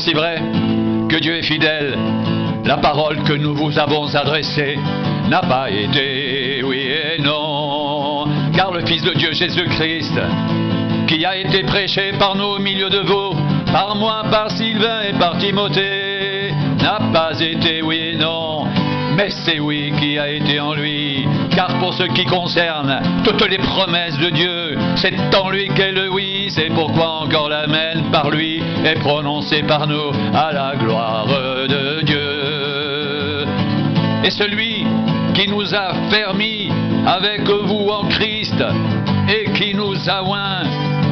Aussi vrai que Dieu est fidèle, la parole que nous vous avons adressée n'a pas été oui et non. Car le Fils de Dieu Jésus-Christ, qui a été prêché par nous au milieu de vous, par moi, par Sylvain et par Timothée, n'a pas été oui et non, mais c'est oui qui a été en lui. Car pour ce qui concerne toutes les promesses de Dieu, c'est en lui qu'est le oui. C'est pourquoi encore l'amen par lui est prononcé par nous à la gloire de Dieu. Et celui qui nous a fermis avec vous en Christ et qui nous a oints,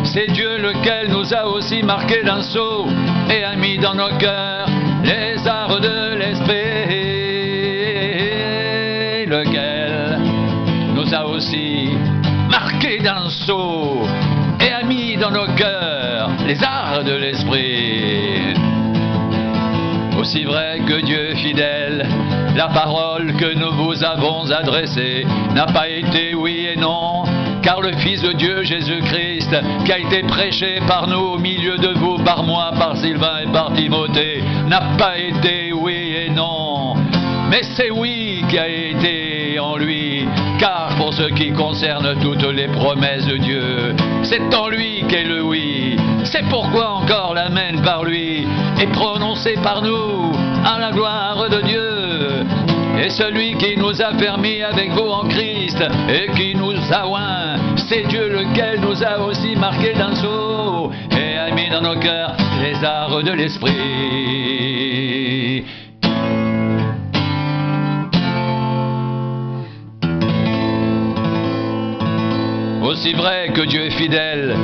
c'est Dieu lequel nous a aussi marqués d'un sceau et a mis dans nos cœurs les arts de l'esprit, lequel nous a aussi marqués d'un sceau et a mis dans nos cœurs les arts de l'esprit. Aussi vrai que Dieu est fidèle, la parole que nous vous avons adressée n'a pas été oui et non, car le Fils de Dieu Jésus-Christ, qui a été prêché par nous au milieu de vous, par moi, par Sylvain et par Timothée, n'a pas été oui et non, mais c'est oui qui a été en lui. Car pour ce qui concerne toutes les promesses de Dieu, c'est en lui qu'est le oui. C'est pourquoi encore l'amen par lui est prononcé par nous à la gloire de Dieu. Et celui qui nous a fermis avec vous en Christ et qui nous a oints, c'est Dieu lequel nous a aussi marqués d'un sceau et a mis dans nos cœurs les arts de l'esprit. Aussi vrai que Dieu est fidèle,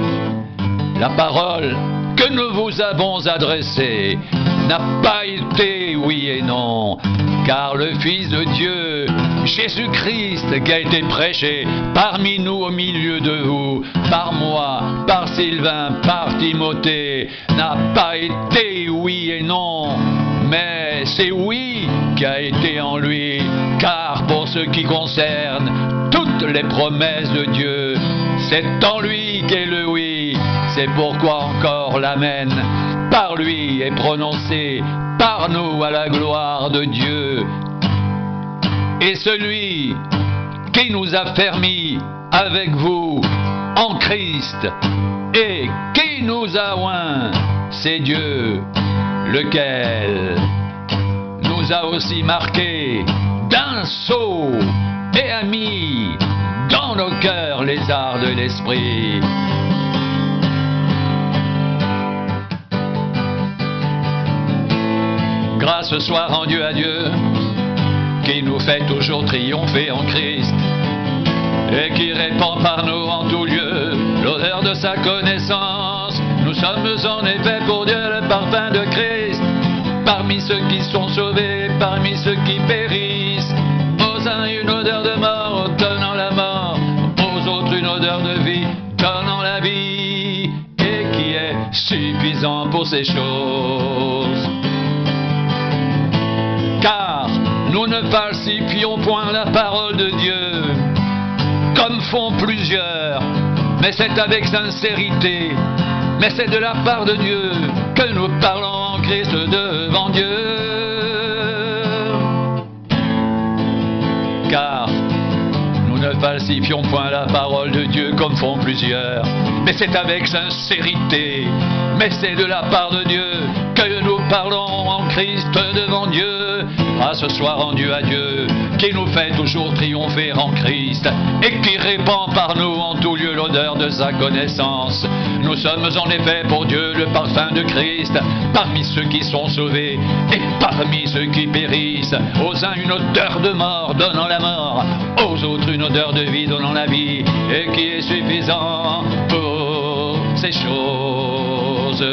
la parole que nous vous avons adressée n'a pas été oui et non, car le Fils de Dieu, Jésus-Christ, qui a été prêché parmi nous au milieu de vous, par moi, par Sylvain, par Timothée, n'a pas été oui et non, mais c'est oui qui a été en lui. Car pour ce qui concerne toutes les promesses de Dieu, c'est en lui qu'est le oui. C'est pourquoi encore l'amen par lui est prononcé par nous à la gloire de Dieu. Et celui qui nous a fermis avec vous en Christ et qui nous a oints, c'est Dieu lequel nous a aussi marqués d'un sceau et a mis dans nos cœurs les arts de l'esprit. Grâce soit rendue à Dieu, qui nous fait toujours triompher en Christ, et qui répand par nous en tout lieu l'odeur de sa connaissance. Nous sommes en effet pour Dieu le parfum de Christ, parmi ceux qui sont sauvés, parmi ceux qui périssent. Aux uns une odeur de mort, donnant la mort, aux autres une odeur de vie, donnant la vie, et qui est suffisant pour ces choses. Car nous ne falsifions point la parole de Dieu, comme font plusieurs, mais c'est avec sincérité, mais c'est de la part de Dieu que nous parlons en Christ devant Dieu. Car nous ne falsifions point la parole de Dieu comme font plusieurs, mais c'est avec sincérité, mais c'est de la part de Dieu que nous parlons en Christ devant Dieu. Grâce soit rendue à Dieu, qui nous fait toujours triompher en Christ, et qui répand par nous en tout lieu l'odeur de sa connaissance. Nous sommes en effet pour Dieu le parfum de Christ, parmi ceux qui sont sauvés, et parmi ceux qui périssent. Aux uns une odeur de mort donnant la mort, aux autres une odeur de vie donnant la vie, et qui est suffisant pour ces choses.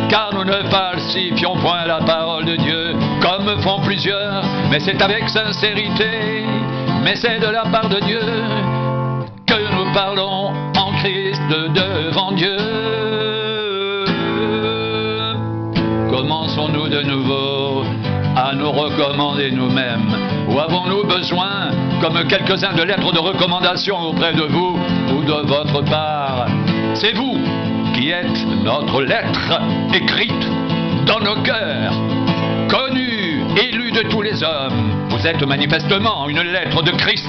Car nous ne falsifions point la parole de Dieu, comme font plusieurs, mais c'est avec sincérité, mais c'est de la part de Dieu que nous parlons en Christ devant Dieu. Commençons-nous de nouveau à nous recommander nous-mêmes, ou avons-nous besoin, comme quelques-uns, de lettres de recommandation auprès de vous ou de votre part? C'est vous qui qui êtes notre lettre écrite dans nos cœurs, connue, élue de tous les hommes. Vous êtes manifestement une lettre de Christ,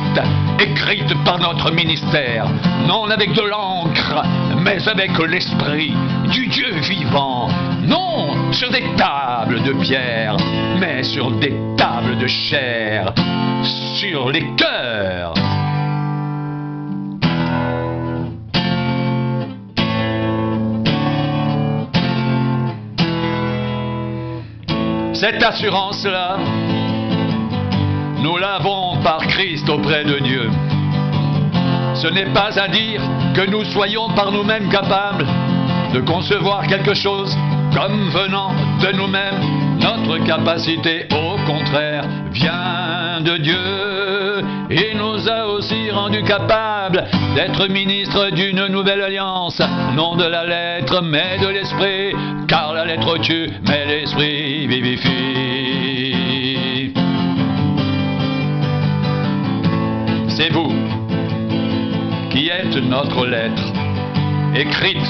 écrite par notre ministère, non avec de l'encre, mais avec l'esprit du Dieu vivant, non sur des tables de pierre, mais sur des tables de chair, sur les cœurs. Cette assurance-là, nous l'avons par Christ auprès de Dieu. Ce n'est pas à dire que nous soyons par nous-mêmes capables de concevoir quelque chose comme venant de nous-mêmes. Notre capacité, au contraire, vient de Dieu. Il nous a aussi rendus capables d'être ministres d'une nouvelle alliance, non de la lettre, mais de l'esprit, car la lettre tue, mais l'esprit vivifie. C'est vous qui êtes notre lettre, écrite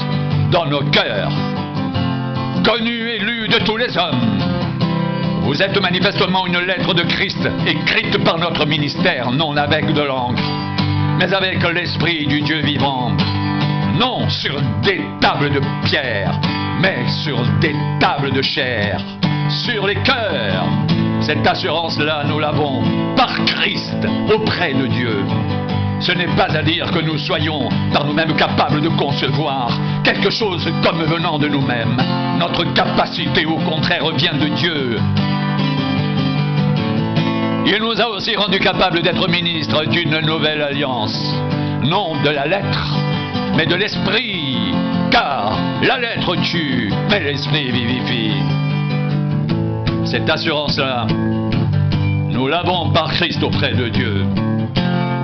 dans nos cœurs, connue et lue de tous les hommes. Vous êtes manifestement une lettre de Christ, écrite par notre ministère, non avec de l'encre, mais avec l'esprit du Dieu vivant, non sur des tables de pierre, mais sur des tables de chair, sur les cœurs. Cette assurance-là, nous l'avons par Christ auprès de Dieu. Ce n'est pas à dire que nous soyons par nous-mêmes capables de concevoir quelque chose comme venant de nous-mêmes. Notre capacité, au contraire, vient de Dieu. Il nous a aussi rendus capables d'être ministres d'une nouvelle alliance, non de la lettre, mais de l'esprit, car la lettre tue, mais l'esprit vivifie. Cette assurance-là, nous l'avons par Christ auprès de Dieu.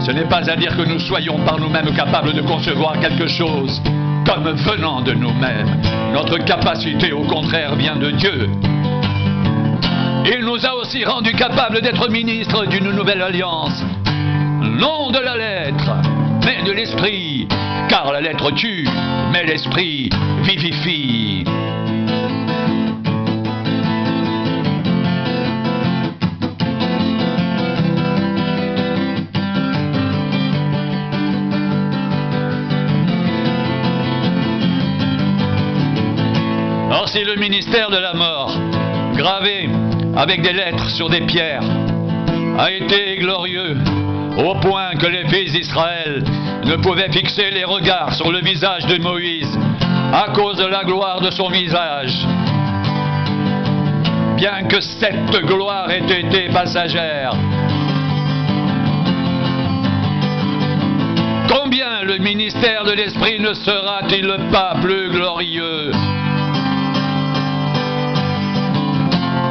Ce n'est pas à dire que nous soyons par nous-mêmes capables de concevoir quelque chose comme venant de nous-mêmes. Notre capacité, au contraire, vient de Dieu. Il nous a aussi rendus capables d'être ministres d'une nouvelle alliance, non de la lettre, mais de l'esprit, car la lettre tue, mais l'esprit vivifie. Or, si le ministère de la mort, gravé avec des lettres sur des pierres, a été glorieux au point que les fils d'Israël ne pouvaient fixer les regards sur le visage de Moïse à cause de la gloire de son visage, bien que cette gloire ait été passagère, combien le ministère de l'Esprit ne sera-t-il pas plus glorieux?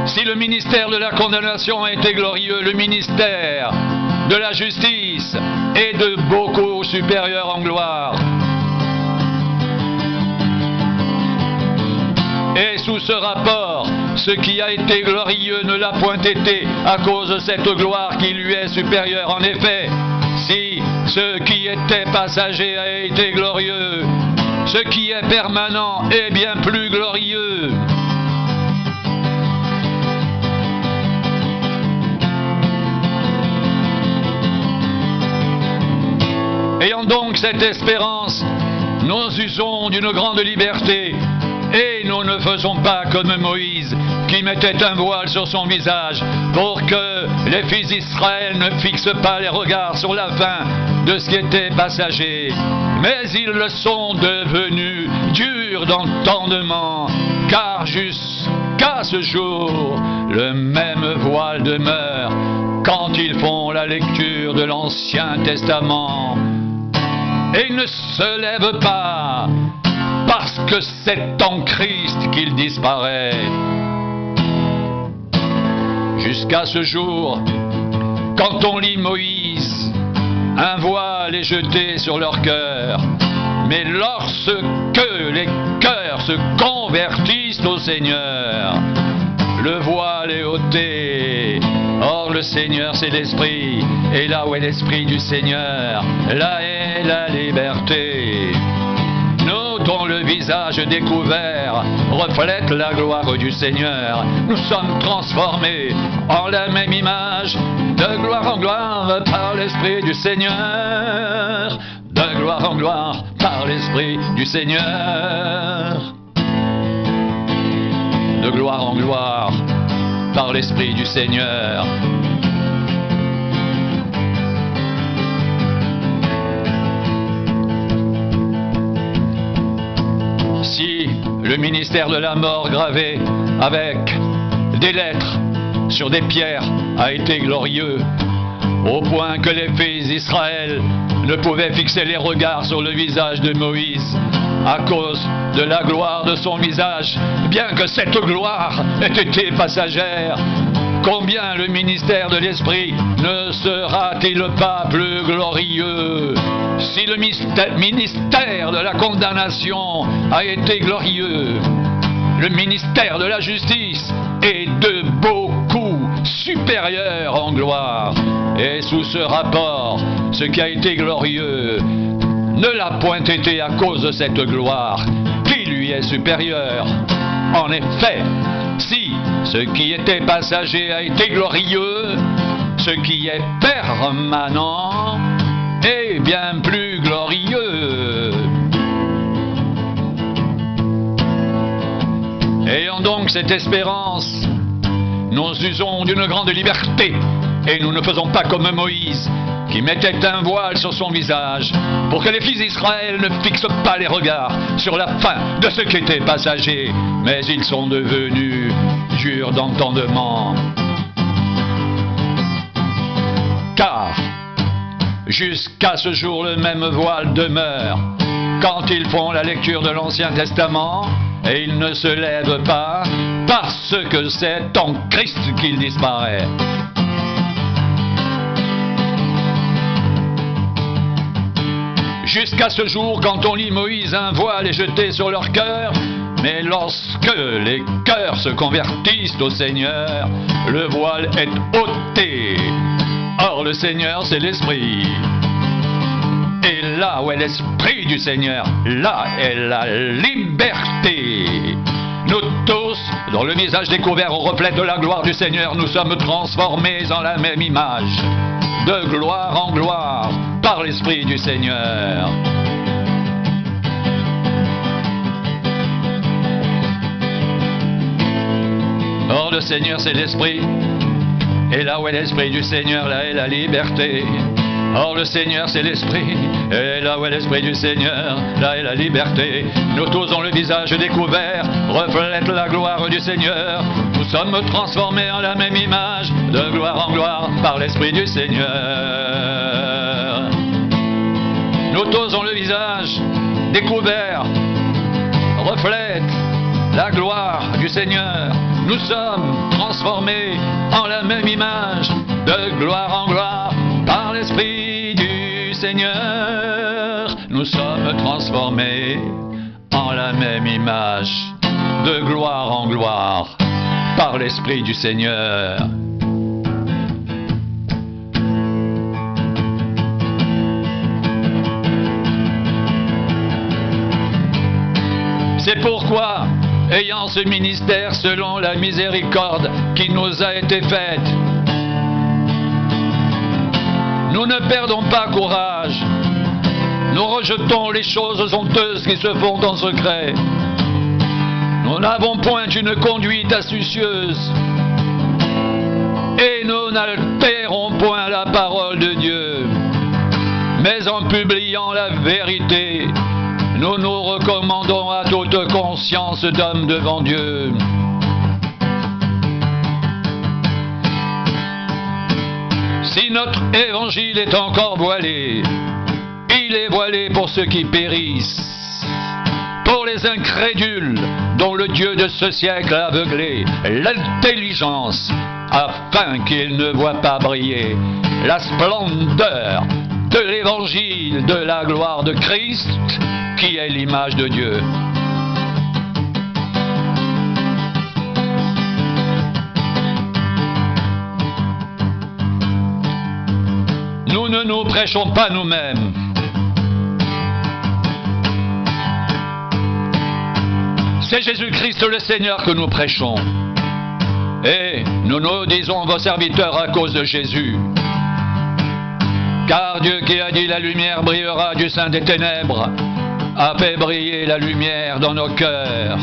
Si le ministère de la condamnation a été glorieux, le ministère de la justice est de beaucoup supérieur en gloire. Et sous ce rapport, ce qui a été glorieux ne l'a point été à cause de cette gloire qui lui est supérieure. En effet, si ce qui était passager a été glorieux, ce qui est permanent est bien plus glorieux. Ayant donc cette espérance, nous usons d'une grande liberté et nous ne faisons pas comme Moïse qui mettait un voile sur son visage pour que les fils d'Israël ne fixent pas les regards sur la fin de ce qui était passager. Mais ils le sont devenus durs d'entendement, car jusqu'à ce jour, le même voile demeure quand ils font la lecture de l'Ancien Testament. Et il ne se lève pas, parce que c'est en Christ qu'il disparaît. Jusqu'à ce jour, quand on lit Moïse, un voile est jeté sur leur cœur. Mais lorsque les cœurs se convertissent au Seigneur, le voile est ôté. Or le Seigneur c'est l'Esprit, et là où est l'Esprit du Seigneur, là est la liberté. Notons le visage visage découvert reflète la gloire du Seigneur. Nous sommes transformés en la même image, de gloire en gloire par l'Esprit du Seigneur. De gloire en gloire par l'Esprit du Seigneur. De gloire en gloire par l'Esprit du Seigneur. Si le ministère de la mort gravé avec des lettres sur des pierres a été glorieux, au point que les fils d'Israël ne pouvaient fixer les regards sur le visage de Moïse à cause de la gloire de son visage, bien que cette gloire ait été passagère, combien le ministère de l'Esprit ne sera-t-il pas plus glorieux? Si le ministère de la condamnation a été glorieux, le ministère de la justice est de beaucoup supérieur en gloire. Et sous ce rapport, ce qui a été glorieux ne l'a point été à cause de cette gloire qui lui est supérieure. En effet, si ce qui était passager a été glorieux, ce qui est permanent est bien plus glorieux. Ayant donc cette espérance, nous usons d'une grande liberté et nous ne faisons pas comme Moïse qui mettait un voile sur son visage pour que les fils d'Israël ne fixent pas les regards sur la fin de ce qui était passager, mais ils sont devenus durs d'entendement. Car jusqu'à ce jour le même voile demeure quand ils font la lecture de l'Ancien Testament, et ils ne se lèvent pas parce que c'est en Christ qu'il disparaît. Jusqu'à ce jour, quand on lit Moïse, un voile est jeté sur leur cœur, mais lorsque les cœurs se convertissent au Seigneur, le voile est ôté. Or, le Seigneur, c'est l'Esprit. Et là où est l'Esprit du Seigneur, là est la liberté. Nous tous, dont le visage découvert au reflet de la gloire du Seigneur, nous sommes transformés en la même image, de gloire en gloire, par l'Esprit du Seigneur. Or, le Seigneur, c'est l'Esprit. Et là où est l'Esprit du Seigneur, là est la liberté. Or le Seigneur c'est l'Esprit, et là où est l'Esprit du Seigneur, là est la liberté. Nous tous dont le visage découvert reflète la gloire du Seigneur. Nous sommes transformés en la même image, de gloire en gloire, par l'Esprit du Seigneur. Nous tous dont le visage découvert reflète la gloire du Seigneur. Nous sommes transformés en la même image, de gloire en gloire, par l'Esprit du Seigneur. Nous sommes transformés en la même image, de gloire en gloire, par l'Esprit du Seigneur. C'est pourquoi, ayant ce ministère selon la miséricorde qui nous a été faite, nous ne perdons pas courage. Nous rejetons les choses honteuses qui se font en secret. Nous n'avons point une conduite astucieuse. Et nous n'altérons point la parole de Dieu. Mais en publiant la vérité, nous nous recommandons à toute conscience d'homme devant Dieu. Si notre évangile est encore voilé, il est voilé pour ceux qui périssent, pour les incrédules dont le Dieu de ce siècle a aveuglé l'intelligence, afin qu'ils ne voient pas briller la splendeur de l'évangile de la gloire de Christ, qui est l'image de Dieu. Nous ne nous prêchons pas nous-mêmes. C'est Jésus-Christ le Seigneur que nous prêchons. Et nous nous disons vos serviteurs à cause de Jésus. Car Dieu qui a dit la lumière brillera du sein des ténèbres a fait briller la lumière dans nos cœurs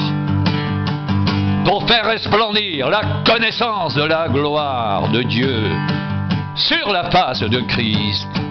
pour faire resplendir la connaissance de la gloire de Dieu sur la face de Christ.